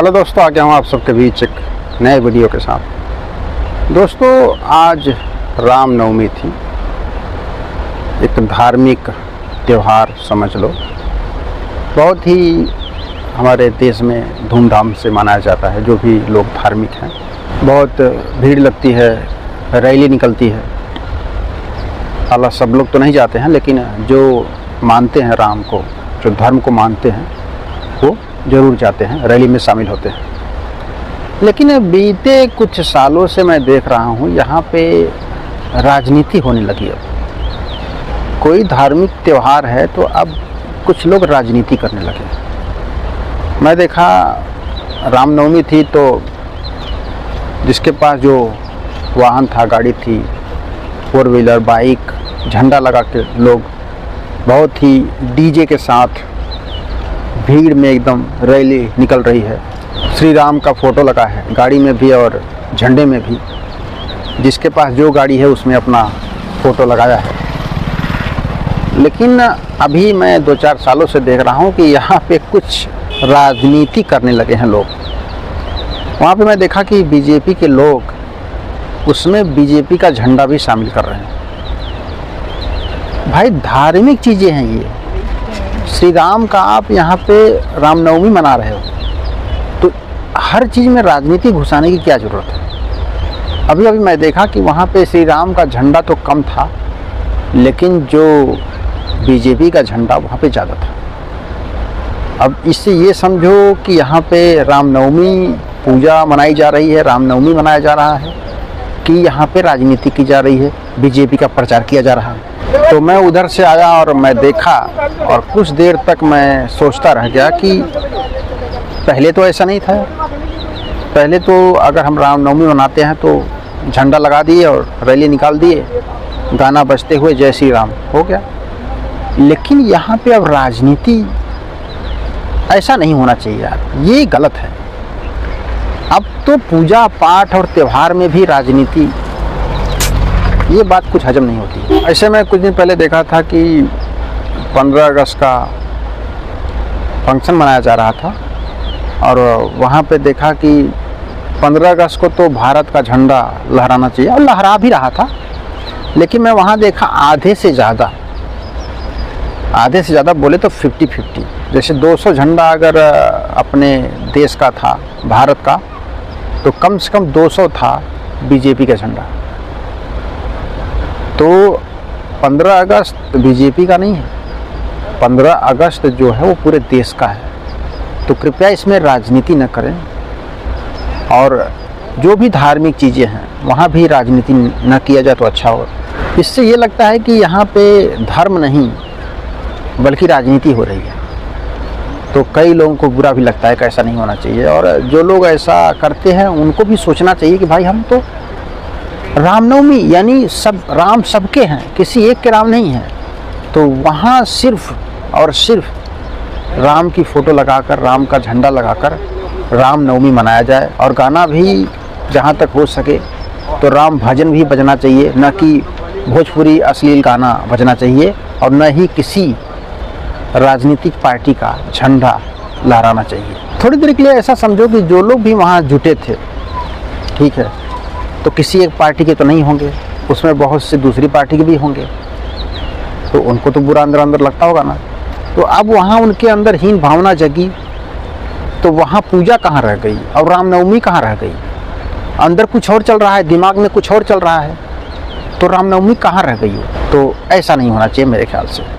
Hello दोस्तों, आ गया हूँ आप सबके बीच एक नए वीडियो के साथ। दोस्तों, आज रामनवमी थी। एक धार्मिक त्यौहार समझ लो, बहुत ही हमारे देश में धूमधाम से मनाया जाता है। जो भी लोग धार्मिक हैं, बहुत भीड़ लगती है, रैली निकलती है। हालांकि सब लोग तो नहीं जाते हैं, लेकिन जो मानते हैं राम को, जो धर्म को मानते हैं, वो ज़रूर जाते हैं, रैली में शामिल होते हैं। लेकिन बीते कुछ सालों से मैं देख रहा हूँ यहाँ पे राजनीति होने लगी। अब कोई धार्मिक त्यौहार है तो अब कुछ लोग राजनीति करने लगे। मैं देखा रामनवमी थी तो जिसके पास जो वाहन था, गाड़ी थी, 4 व्हीलर, बाइक, झंडा लगा के लोग बहुत ही डीजे के साथ भीड़ में एकदम रैली निकल रही है। श्री राम का फ़ोटो लगा है गाड़ी में भी और झंडे में भी। जिसके पास जो गाड़ी है उसमें अपना फ़ोटो लगाया है। लेकिन अभी मैं 2-4 सालों से देख रहा हूँ कि यहाँ पे कुछ राजनीति करने लगे हैं लोग। वहाँ पे मैं देखा कि बीजेपी के लोग उसमें बीजेपी का झंडा भी शामिल कर रहे हैं। भाई, धार्मिक चीज़ें हैं ये। श्री राम का आप यहाँ पे रामनवमी मना रहे हो तो हर चीज़ में राजनीति घुसाने की क्या ज़रूरत है। अभी अभी मैं देखा कि वहाँ पे श्री राम का झंडा तो कम था, लेकिन जो बीजेपी का झंडा वहाँ पे ज़्यादा था। अब इससे ये समझो कि यहाँ पे रामनवमी पूजा मनाई जा रही है, रामनवमी मनाया जा रहा है, कि यहाँ पे राजनीति की जा रही है, बीजेपी का प्रचार किया जा रहा है। तो मैं उधर से आया और मैं देखा, और कुछ देर तक मैं सोचता रह गया कि पहले तो ऐसा नहीं था। पहले तो अगर हम रामनवमी मनाते हैं तो झंडा लगा दिए और रैली निकाल दिए, गाना बजते हुए जय श्री राम, हो गया। लेकिन यहाँ पे अब राजनीति, ऐसा नहीं होना चाहिए यार, ये गलत है। अब तो पूजा पाठ और त्यौहार में भी राजनीति, ये बात कुछ हजम नहीं होती। ऐसे में कुछ दिन पहले देखा था कि 15 अगस्त का फंक्शन मनाया जा रहा था, और वहाँ पे देखा कि 15 अगस्त को तो भारत का झंडा लहराना चाहिए, और लहरा भी रहा था। लेकिन मैं वहाँ देखा आधे से ज़्यादा बोले तो 50-50। जैसे 200 झंडा अगर अपने देश का था, भारत का, तो कम से कम 200 था बीजेपी का झंडा। तो 15 अगस्त बीजेपी का नहीं है, 15 अगस्त जो है वो पूरे देश का है। तो कृपया इसमें राजनीति न करें, और जो भी धार्मिक चीज़ें हैं वहाँ भी राजनीति न किया जाए तो अच्छा हो। इससे ये लगता है कि यहाँ पे धर्म नहीं बल्कि राजनीति हो रही है। तो कई लोगों को बुरा भी लगता है कि ऐसा नहीं होना चाहिए, और जो लोग ऐसा करते हैं उनको भी सोचना चाहिए कि भाई, हम तो रामनवमी यानी सब राम सबके हैं, किसी एक के राम नहीं है। तो वहाँ सिर्फ और सिर्फ राम की फ़ोटो लगाकर, राम का झंडा लगाकर रामनवमी मनाया जाए। और गाना भी जहाँ तक हो सके तो राम भजन भी बजना चाहिए, न कि भोजपुरी अश्लील गाना बजना चाहिए, और न ही किसी राजनीतिक पार्टी का झंडा लहराना चाहिए। थोड़ी देर के लिए ऐसा समझो कि जो लोग भी वहाँ जुटे थे, ठीक है, तो किसी एक पार्टी के तो नहीं होंगे, उसमें बहुत से दूसरी पार्टी के भी होंगे। तो उनको तो बुरा अंदर अंदर लगता होगा ना। तो अब वहाँ उनके अंदर हीन भावना जगी, तो वहाँ पूजा कहाँ रह गई और रामनवमी कहाँ रह गई। अंदर कुछ और चल रहा है, दिमाग में कुछ और चल रहा है, तो रामनवमी कहाँ रह गई। तो ऐसा नहीं होना चाहिए मेरे ख्याल से।